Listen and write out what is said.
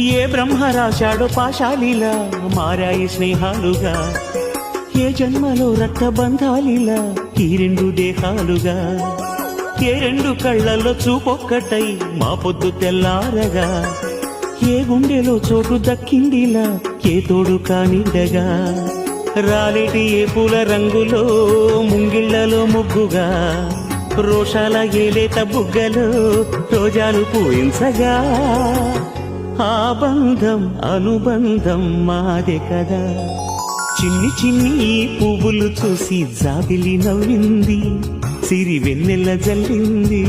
ఏ బ్రహ్మ రాశాడో పాశాలిలా మారాయి స్నేహాలుగా, ఏ జన్మలో రక్త బంధాలిలా ఈ రెండు దేహాలుగా, ఏ రెండు కళ్ళల్లో చూపొక్కటై మా పొద్దు తెల్లారగా, ఏ గుండెలో చోటు దక్కిందిలా ఏ తోడు కానిడగా, రాలేటి ఏ పూల రంగులో ముంగిళ్లలో ముగ్గుగా, రోషాల ఏలేత బుగ్గలో రోజాలు పూయించగా, ఆ బంధం అనుబంధం మాదే కదా. చిన్ని చిన్ని ఈ పువ్వులు చూసి జాబిలి నవ్వింది, సిరి వెన్నెల జల్లింది.